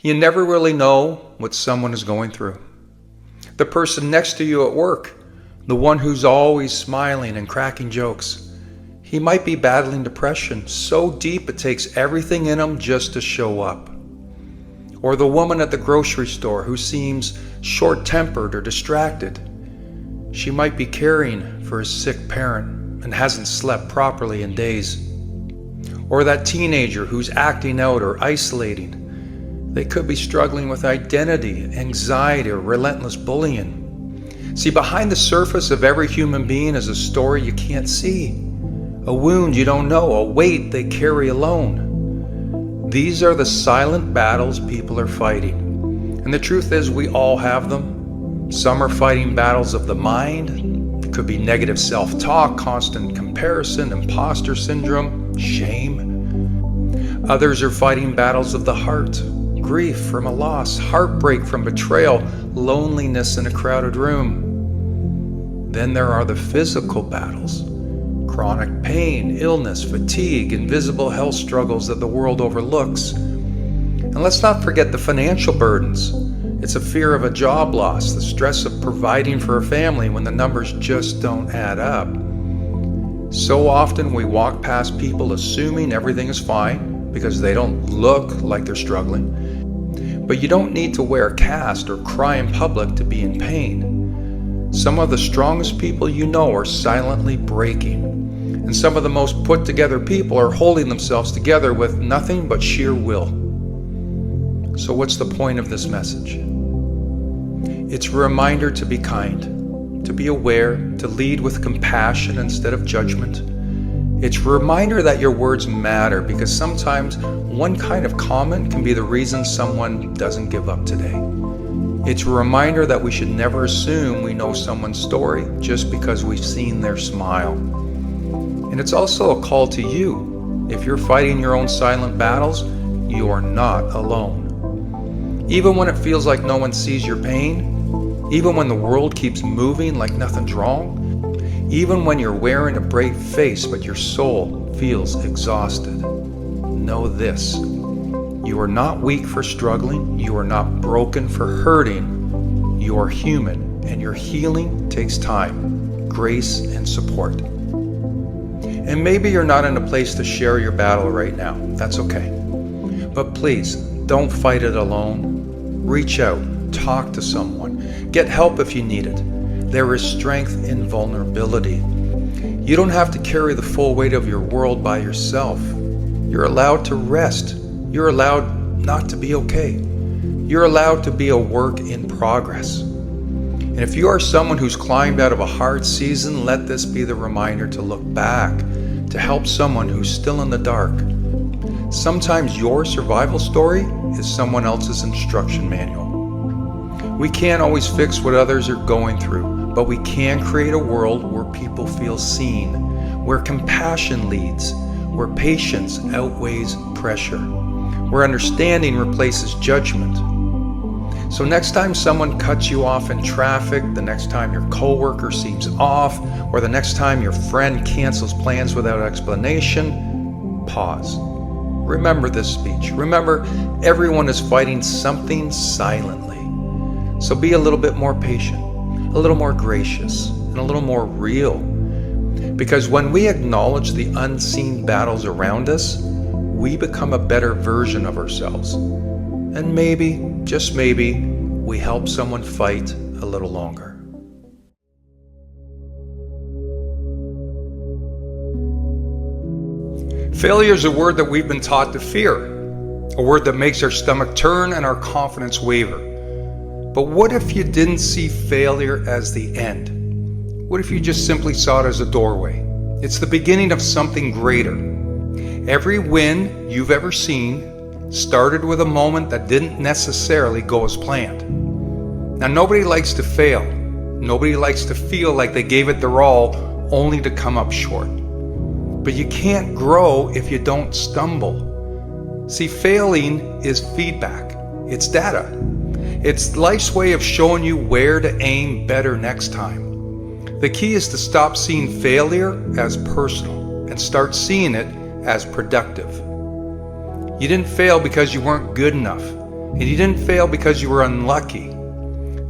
You never really know what someone is going through. The person next to you at work, the one who's always smiling and cracking jokes, he might be battling depression so deep it takes everything in him just to show up. Or the woman at the grocery store who seems short-tempered or distracted. She might be caring for a sick parent and hasn't slept properly in days. Or that teenager who's acting out or isolating. They could be struggling with identity, anxiety, or relentless bullying. See, behind the surface of every human being is a story you can't see, a wound you don't know, a weight they carry alone. These are the silent battles people are fighting. And the truth is, we all have them. Some are fighting battles of the mind. It could be negative self-talk, constant comparison, imposter syndrome, shame. Others are fighting battles of the heart. Grief from a loss, heartbreak from betrayal, loneliness in a crowded room. Then there are the physical battles, chronic pain, illness, fatigue, invisible health struggles that the world overlooks. And let's not forget the financial burdens. It's a fear of a job loss, the stress of providing for a family when the numbers just don't add up. So often we walk past people assuming everything is fine because they don't look like they're struggling. But you don't need to wear a cast or cry in public to be in pain. Some of the strongest people you know are silently breaking. And some of the most put together people are holding themselves together with nothing but sheer will. So what's the point of this message? It's a reminder to be kind, to be aware, to lead with compassion instead of judgment. It's a reminder that your words matter, because sometimes one kind of comment can be the reason someone doesn't give up today. It's a reminder that we should never assume we know someone's story just because we've seen their smile. And it's also a call to you. If you're fighting your own silent battles, you are not alone. Even when it feels like no one sees your pain, even when the world keeps moving like nothing's wrong, even when you're wearing a brave face but your soul feels exhausted, know this: you are not weak for struggling, you are not broken for hurting, you are human, and your healing takes time, grace, and support. And maybe you're not in a place to share your battle right now. That's okay. But please, don't fight it alone. Reach out, talk to someone, get help if you need it. There is strength in vulnerability. You don't have to carry the full weight of your world by yourself. You're allowed to rest. You're allowed not to be okay. You're allowed to be a work in progress. And if you are someone who's climbed out of a hard season, let this be the reminder to look back, to help someone who's still in the dark. Sometimes your survival story is someone else's instruction manual. We can't always fix what others are going through, but we can create a world where people feel seen, where compassion leads, where patience outweighs pressure, where understanding replaces judgment. So next time someone cuts you off in traffic, the next time your coworker seems off, or the next time your friend cancels plans without explanation, pause. Remember this speech. Remember, everyone is fighting something silently. So be a little bit more patient, a little more gracious, and a little more real. Because when we acknowledge the unseen battles around us, we become a better version of ourselves. And maybe, just maybe, we help someone fight a little longer. Failure is a word that we've been taught to fear, a word that makes our stomach turn and our confidence waver. But what if you didn't see failure as the end? What if you just simply saw it as a doorway? It's the beginning of something greater. Every win you've ever seen started with a moment that didn't necessarily go as planned. Now, nobody likes to fail. Nobody likes to feel like they gave it their all only to come up short. But you can't grow if you don't stumble. See, failing is feedback. It's data. It's life's way of showing you where to aim better next time. The key is to stop seeing failure as personal and start seeing it as productive. You didn't fail because you weren't good enough. And you didn't fail because you were unlucky.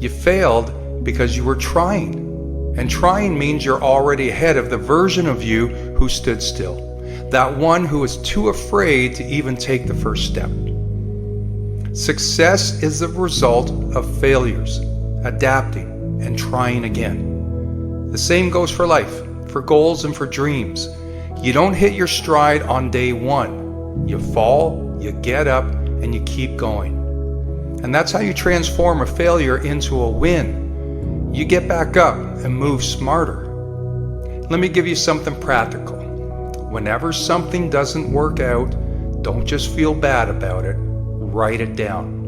You failed because you were trying. And trying means you're already ahead of the version of you who stood still. That one who is too afraid to even take the first step. Success is the result of failures, adapting, and trying again. The same goes for life, for goals and for dreams. You don't hit your stride on day one. You fall, you get up, and you keep going. And that's how you transform a failure into a win. You get back up and move smarter. Let me give you something practical. Whenever something doesn't work out, don't just feel bad about it. Write it down.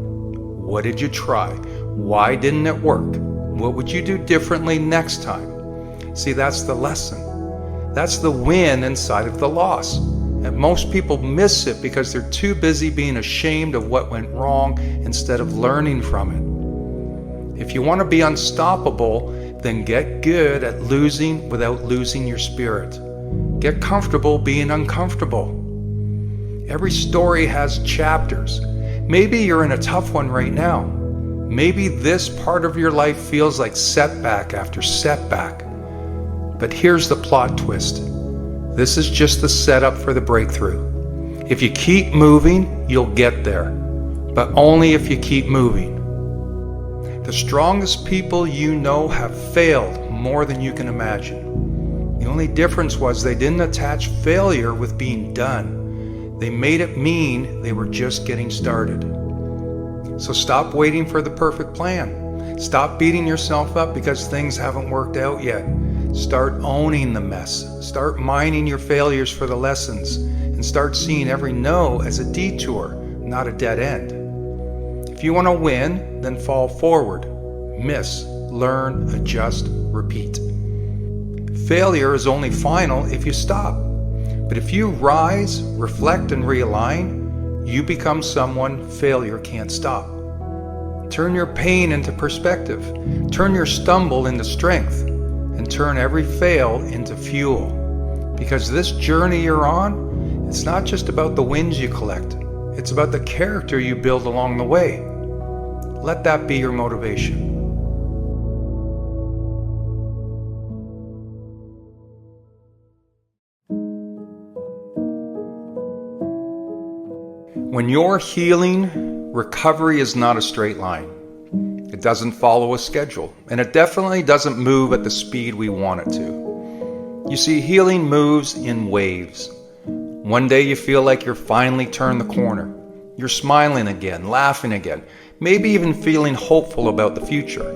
What did you try? Why didn't it work? What would you do differently next time? See, that's the lesson. That's the win inside of the loss. And most people miss it because they're too busy being ashamed of what went wrong instead of learning from it. If you want to be unstoppable, then get good at losing without losing your spirit. Get comfortable being uncomfortable. Every story has chapters. Maybe you're in a tough one right now. Maybe this part of your life feels like setback after setback. But here's the plot twist. This is just the setup for the breakthrough. If you keep moving, you'll get there. But only if you keep moving. The strongest people you know have failed more than you can imagine. The only difference was they didn't attach failure with being done. They made it mean they were just getting started. So stop waiting for the perfect plan. Stop beating yourself up because things haven't worked out yet. Start owning the mess. Start mining your failures for the lessons. And start seeing every no as a detour, not a dead end. If you want to win, then fall forward. Miss, learn, adjust, repeat. Failure is only final if you stop. But if you rise, reflect, and realign, you become someone failure can't stop. Turn your pain into perspective. Turn your stumble into strength. And turn every fail into fuel. Because this journey you're on, it's not just about the wins you collect. It's about the character you build along the way. Let that be your motivation. When you're healing, recovery is not a straight line. It doesn't follow a schedule, and it definitely doesn't move at the speed we want it to. You see, healing moves in waves. One day you feel like you're finally turned the corner. You're smiling again, laughing again, maybe even feeling hopeful about the future.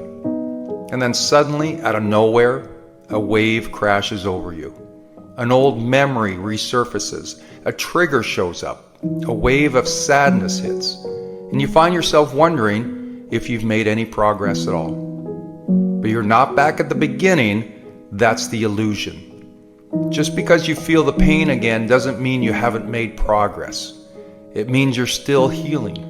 And then suddenly, out of nowhere, a wave crashes over you. An old memory resurfaces, a trigger shows up. A wave of sadness hits, and you find yourself wondering if you've made any progress at all. But you're not back at the beginning, that's the illusion. Just because you feel the pain again doesn't mean you haven't made progress. It means you're still healing.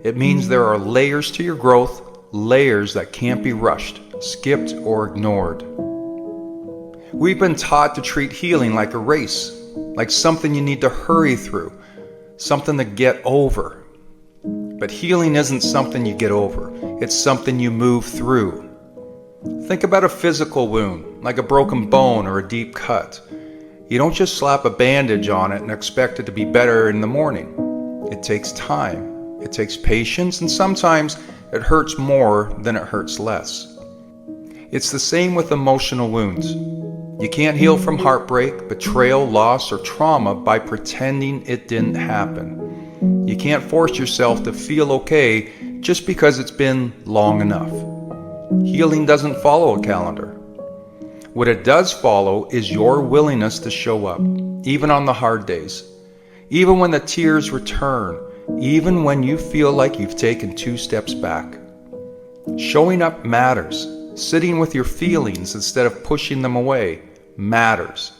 It means there are layers to your growth, layers that can't be rushed, skipped, or ignored. We've been taught to treat healing like a race, like something you need to hurry through, something to get over. But healing isn't something you get over. It's something you move through. Think about a physical wound, like a broken bone or a deep cut. You don't just slap a bandage on it and expect it to be better in the morning. It takes time. It takes patience, and sometimes it hurts more than it hurts less. It's the same with emotional wounds. You can't heal from heartbreak, betrayal, loss, or trauma by pretending it didn't happen. You can't force yourself to feel okay just because it's been long enough. Healing doesn't follow a calendar. What it does follow is your willingness to show up, even on the hard days, even when the tears return, even when you feel like you've taken 2 steps back. Showing up matters. Sitting with your feelings instead of pushing them away matters.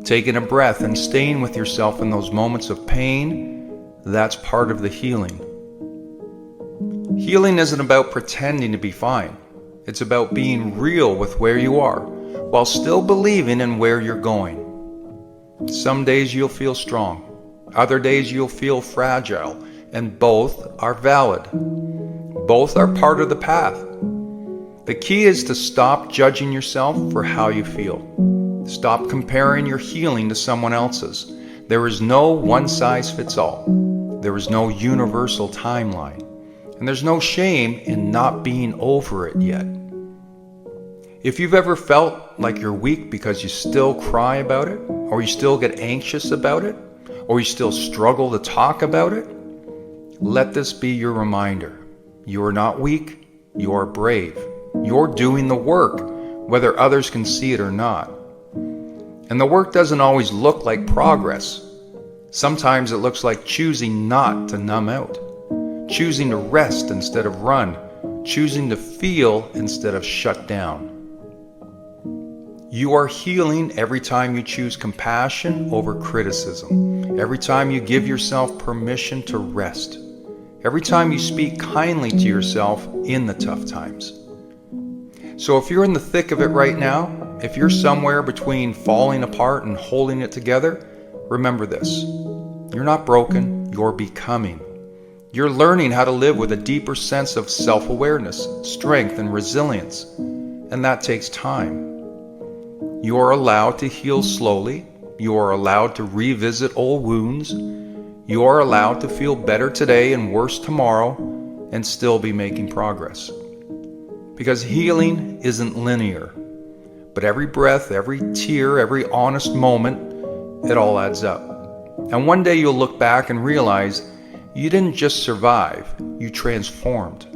Taking a breath and staying with yourself in those moments of pain, that's part of the healing. Healing isn't about pretending to be fine. It's about being real with where you are, while still believing in where you're going. Some days you'll feel strong. Other days you'll feel fragile. and both are valid. Both are part of the path. The key is to stop judging yourself for how you feel. Stop comparing your healing to someone else's. There is no one-size-fits-all. There is no universal timeline. And there's no shame in not being over it yet. If you've ever felt like you're weak because you still cry about it, or you still get anxious about it, or you still struggle to talk about it, let this be your reminder. You are not weak, you are brave. You're doing the work, whether others can see it or not. And the work doesn't always look like progress. Sometimes it looks like choosing not to numb out, choosing to rest instead of run, choosing to feel instead of shut down. You are healing every time you choose compassion over criticism, every time you give yourself permission to rest, every time you speak kindly to yourself in the tough times. So if you're in the thick of it right now, if you're somewhere between falling apart and holding it together, remember this. You're not broken, you're becoming. You're learning how to live with a deeper sense of self-awareness, strength, and resilience, and that takes time. You are allowed to heal slowly. You are allowed to revisit old wounds. You are allowed to feel better today and worse tomorrow and still be making progress. Because healing isn't linear, but every breath, every tear, every honest moment, it all adds up. And one day you'll look back and realize you didn't just survive, you transformed.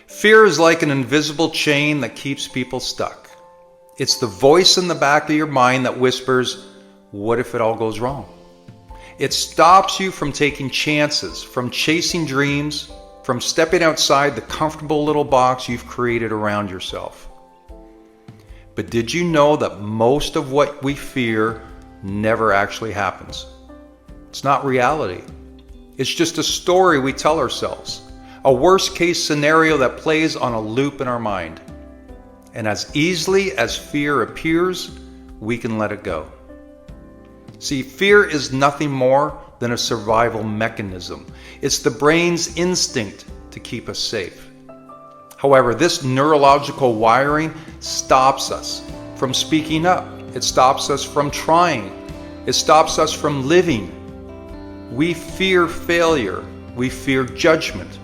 Fear is like an invisible chain that keeps people stuck. It's the voice in the back of your mind that whispers, "What if it all goes wrong?" It stops you from taking chances, from chasing dreams, from stepping outside the comfortable little box you've created around yourself. But did you know that most of what we fear never actually happens? It's not reality. It's just a story we tell ourselves. A worst-case scenario that plays on a loop in our mind. And as easily as fear appears, we can let it go. See, fear is nothing more than a survival mechanism. It's the brain's instinct to keep us safe. However, this neurological wiring stops us from speaking up. It stops us from trying. It stops us from living. We fear failure. We fear judgment.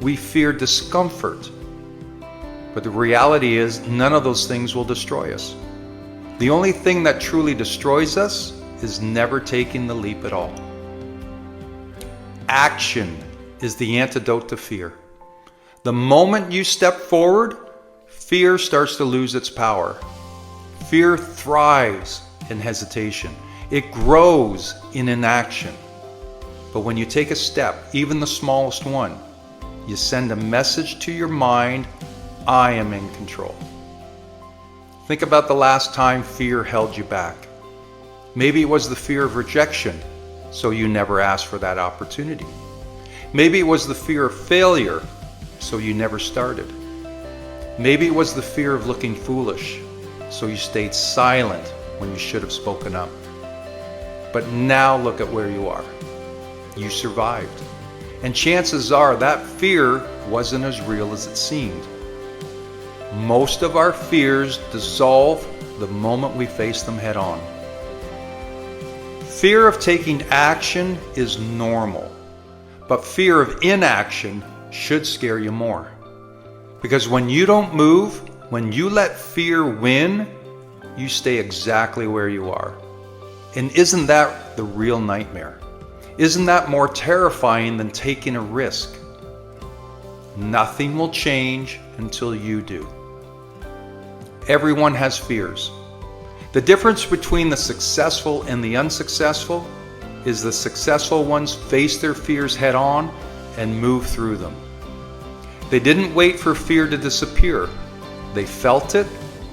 We fear discomfort. But the reality is, none of those things will destroy us. The only thing that truly destroys us is never taking the leap at all. Action is the antidote to fear. The moment you step forward, fear starts to lose its power. Fear thrives in hesitation. It grows in inaction. But when you take a step, even the smallest one, you send a message to your mind, I am in control. Think about the last time fear held you back. Maybe it was the fear of rejection, so you never asked for that opportunity. Maybe it was the fear of failure, so you never started. Maybe it was the fear of looking foolish, so you stayed silent when you should have spoken up. But now look at where you are. You survived. And chances are that fear wasn't as real as it seemed. Most of our fears dissolve the moment we face them head on. Fear of taking action is normal, but fear of inaction should scare you more. Because when you don't move, when you let fear win, you stay exactly where you are. And isn't that the real nightmare? Isn't that more terrifying than taking a risk? Nothing will change until you do. Everyone has fears. The difference between the successful and the unsuccessful is the successful ones face their fears head on and move through them. They didn't wait for fear to disappear. They felt it,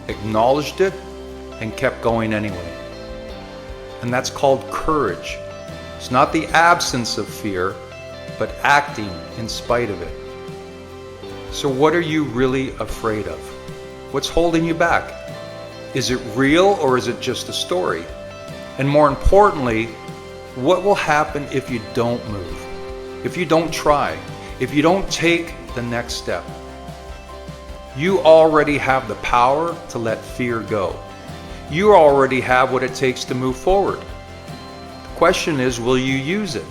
acknowledged it, and kept going anyway. And that's called courage. It's not the absence of fear, but acting in spite of it. So what are you really afraid of? What's holding you back? Is it real or is it just a story? And more importantly, what will happen if you don't move? If you don't try? If you don't take the next step? You already have the power to let fear go. You already have what it takes to move forward. The question is, will you use it?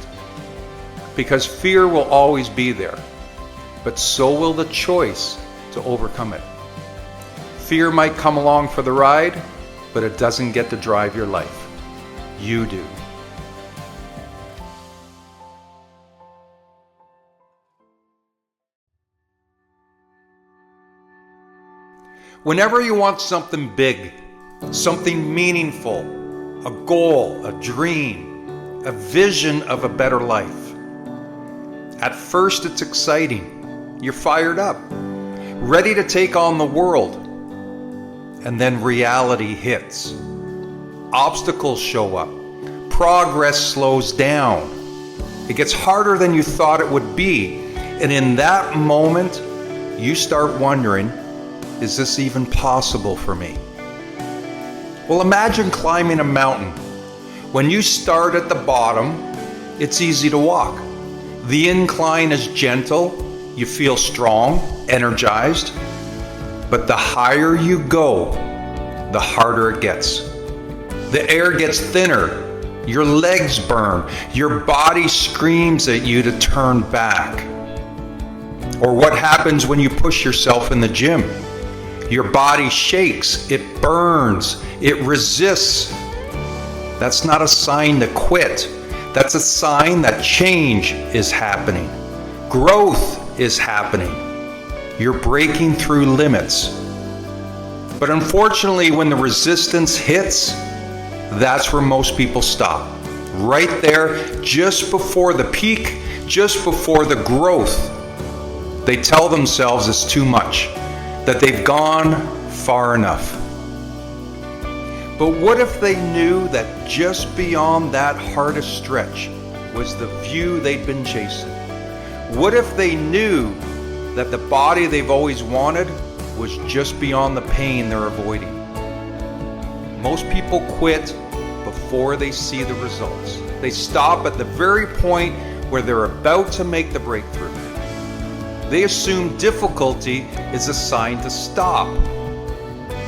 Because fear will always be there, but so will the choice to overcome it. Fear might come along for the ride, but it doesn't get to drive your life. You do. Whenever you want something big, something meaningful, a goal, a dream, a vision of a better life, at first it's exciting. You're fired up, ready to take on the world. And then reality hits. Obstacles show up. Progress slows down. It gets harder than you thought it would be. And in that moment, you start wondering, is this even possible for me? Well, imagine climbing a mountain. When you start at the bottom, it's easy to walk. The incline is gentle. You feel strong, energized. But the higher you go, the harder it gets. The air gets thinner. Your legs burn. Your body screams at you to turn back. Or what happens when you push yourself in the gym? Your body shakes, it burns, it resists. That's not a sign to quit. That's a sign that change is happening. Growth is happening. You're breaking through limits. But unfortunately, when the resistance hits, that's where most people stop. Right there, just before the peak, just before the growth. They tell themselves it's too much, that they've gone far enough. But what if they knew that just beyond that hardest stretch was the view they'd been chasing? What if they knew that the body they've always wanted was just beyond the pain they're avoiding? Most people quit before they see the results. They stop at the very point where they're about to make the breakthrough. They assume difficulty is a sign to stop.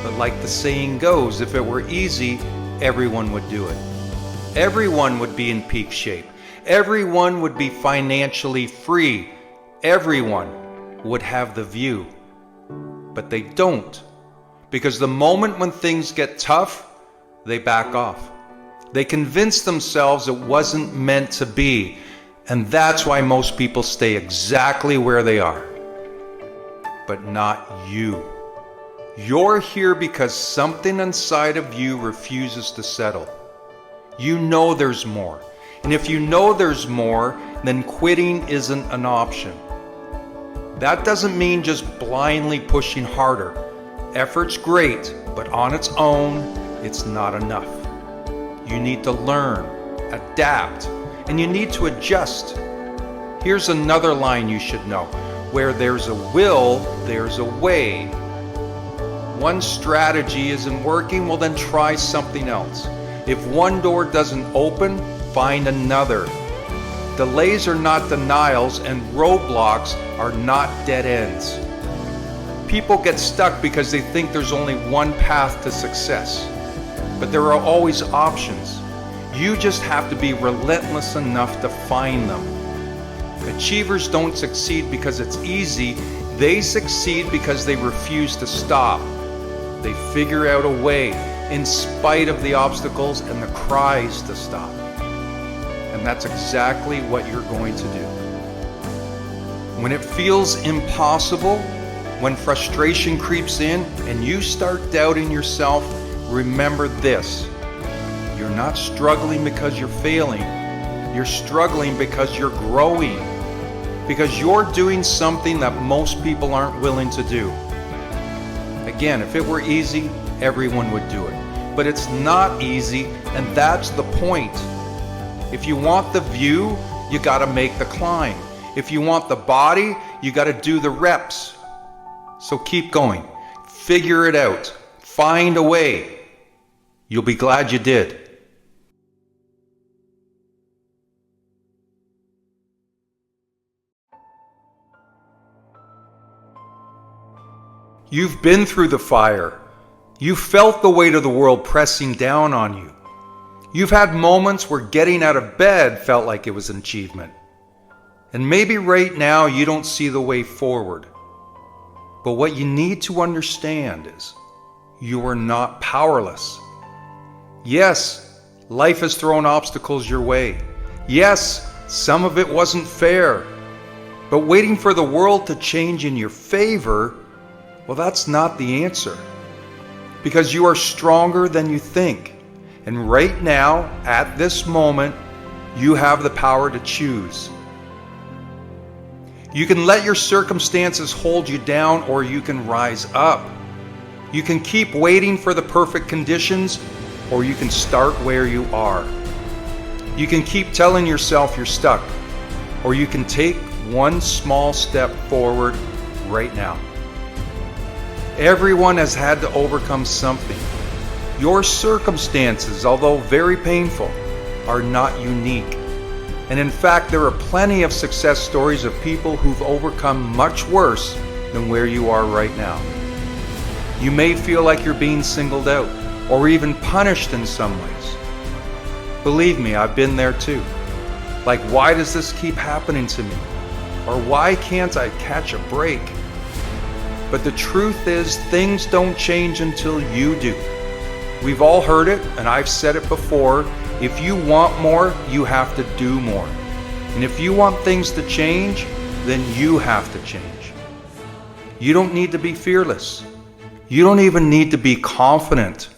But like the saying goes, if it were easy, everyone would do it. Everyone would be in peak shape. Everyone would be financially free. Everyone would have the view. But they don't. Because the moment when things get tough, they back off. They convince themselves it wasn't meant to be. And that's why most people stay exactly where they are. But not you. You're here because something inside of you refuses to settle. You know there's more. And if you know there's more, then quitting isn't an option. That doesn't mean just blindly pushing harder. Effort's great, but on its own, it's not enough. You need to learn, adapt, and you need to adjust. Here's another line you should know. Where there's a will, there's a way. One strategy isn't working, well then try something else. If one door doesn't open, find another. Delays are not denials, and roadblocks are not dead ends. People get stuck because they think there's only one path to success. But there are always options. You just have to be relentless enough to find them. Achievers don't succeed because it's easy. They succeed because they refuse to stop. They figure out a way in spite of the obstacles and the cries to stop. And that's exactly what you're going to do. When it feels impossible, when frustration creeps in and you start doubting yourself, remember this. You're not struggling because you're failing. You're struggling because you're growing. Because you're doing something that most people aren't willing to do. Again, if it were easy, everyone would do it. But it's not easy, and that's the point. If you want the view, you gotta make the climb. If you want the body, you gotta do the reps. So keep going. Figure it out. Find a way. You'll be glad you did. You've been through the fire. You've felt the weight of the world pressing down on you. You've had moments where getting out of bed felt like it was an achievement. And maybe right now you don't see the way forward. But what you need to understand is you are not powerless. Yes, life has thrown obstacles your way. Yes, some of it wasn't fair. But waiting for the world to change in your favor, well, that's not the answer. Because you are stronger than you think. And right now, at this moment, you have the power to choose. You can let your circumstances hold you down, or you can rise up. You can keep waiting for the perfect conditions, or you can start where you are. You can keep telling yourself you're stuck, or you can take one small step forward right now. Everyone has had to overcome something. Your circumstances, although very painful, are not unique. And in fact, there are plenty of success stories of people who've overcome much worse than where you are right now. You may feel like you're being singled out, or even punished in some ways. Believe me, I've been there too. Like, why does this keep happening to me? Or why can't I catch a break? But the truth is, things don't change until you do. We've all heard it, and I've said it before. If you want more, you have to do more. And if you want things to change, then you have to change. You don't need to be fearless. You don't even need to be confident.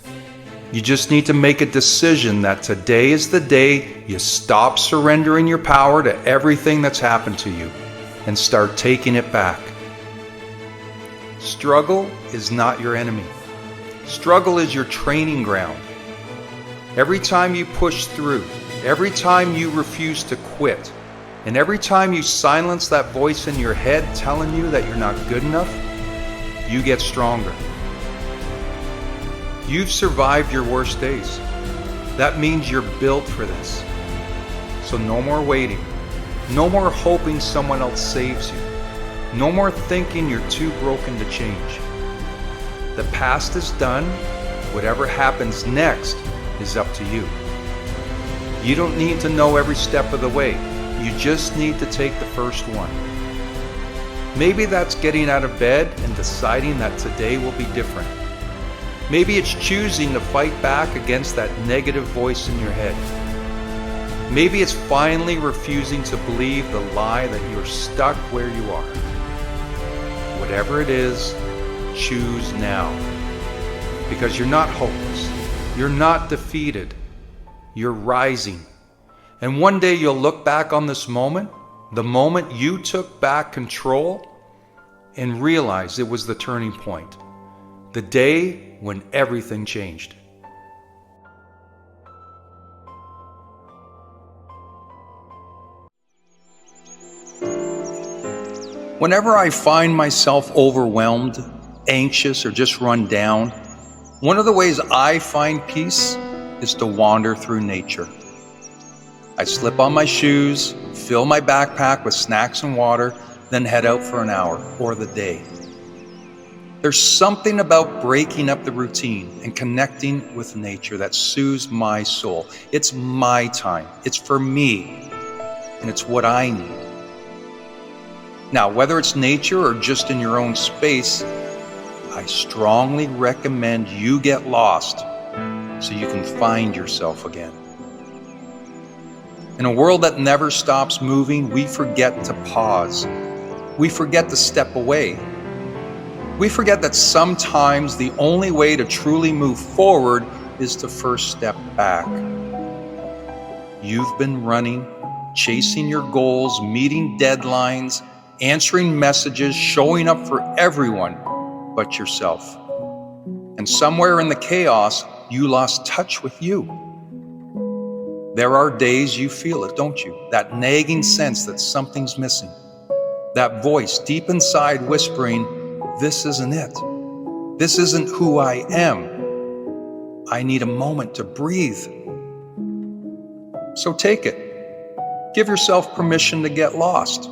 You just need to make a decision that today is the day you stop surrendering your power to everything that's happened to you and start taking it back. Struggle is not your enemy. Struggle is your training ground. Every time you push through, every time you refuse to quit, and every time you silence that voice in your head telling you that you're not good enough, you get stronger. You've survived your worst days. That means you're built for this. So no more waiting. No more hoping someone else saves you. No more thinking you're too broken to change. The past is done. Whatever happens next is up to you. You don't need to know every step of the way. You just need to take the first one. Maybe that's getting out of bed and deciding that today will be different. Maybe it's choosing to fight back against that negative voice in your head. Maybe it's finally refusing to believe the lie that you're stuck where you are. Whatever it is, choose now. Because you're not hopeless. You're not defeated. You're rising. And one day you'll look back on this moment, the moment you took back control, and realize it was the turning point. The day when everything changed. Whenever I find myself overwhelmed, anxious, or just run down, one of the ways I find peace is to wander through nature. I slip on my shoes, fill my backpack with snacks and water, then head out for an hour or the day. There's something about breaking up the routine and connecting with nature that soothes my soul. It's my time. It's for me. And it's what I need. Now, whether it's nature or just in your own space, I strongly recommend you get lost so you can find yourself again. In a world that never stops moving, we forget to pause. We forget to step away. We forget that sometimes the only way to truly move forward is to first step back. You've been running, chasing your goals, meeting deadlines, answering messages, showing up for everyone but yourself. And somewhere in the chaos, you lost touch with you. There are days you feel it, don't you? That nagging sense that something's missing. That voice deep inside whispering, this isn't it. This isn't who I am. I need a moment to breathe. So take it. Give yourself permission to get lost.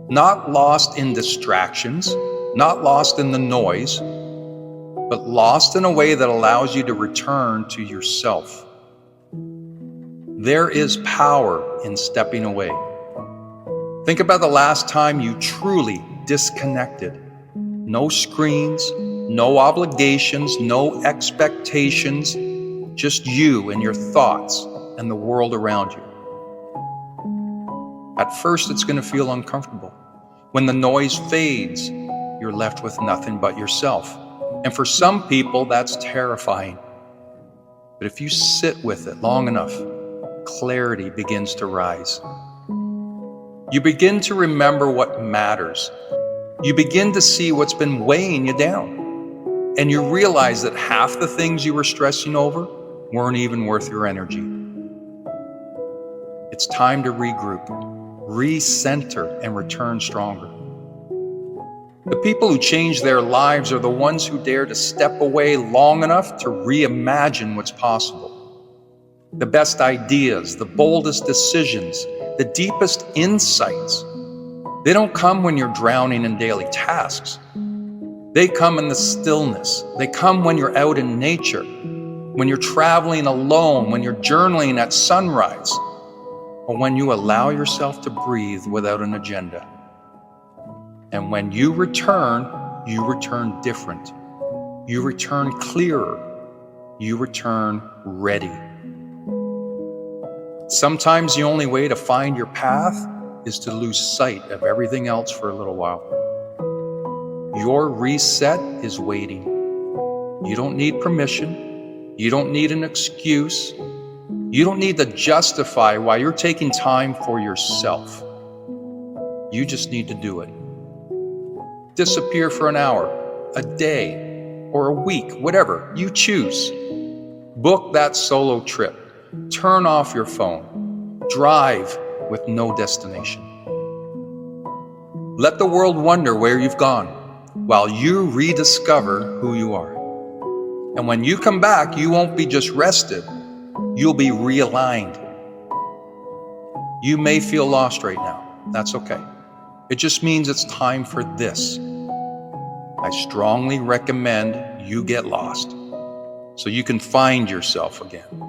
Not lost in distractions, not lost in the noise, but lost in a way that allows you to return to yourself. There is power in stepping away. Think about the last time you truly disconnected. No screens, no obligations, no expectations, just you and your thoughts and the world around you. At first, it's going to feel uncomfortable. When the noise fades, you're left with nothing but yourself. And for some people, that's terrifying. But if you sit with it long enough, clarity begins to rise. You begin to remember what matters. You begin to see what's been weighing you down. And you realize that half the things you were stressing over weren't even worth your energy. It's time to regroup, recenter, and return stronger. The people who change their lives are the ones who dare to step away long enough to reimagine what's possible. The best ideas, the boldest decisions, the deepest insights, they don't come when you're drowning in daily tasks. They come in the stillness. They come when you're out in nature, when you're traveling alone, when you're journaling at sunrise, or when you allow yourself to breathe without an agenda. And when you return different. You return clearer. You return ready. Sometimes the only way to find your path is to lose sight of everything else for a little while. Your reset is waiting. You don't need permission. You don't need an excuse. You don't need to justify why you're taking time for yourself. You just need to do it. Disappear for an hour, a day, or a week, whatever you choose. Book that solo trip. Turn off your phone. Drive with no destination. Let the world wonder where you've gone while you rediscover who you are. And when you come back, you won't be just rested. You'll be realigned. You may feel lost right now. That's okay. It just means it's time for this. I strongly recommend you get lost so you can find yourself again.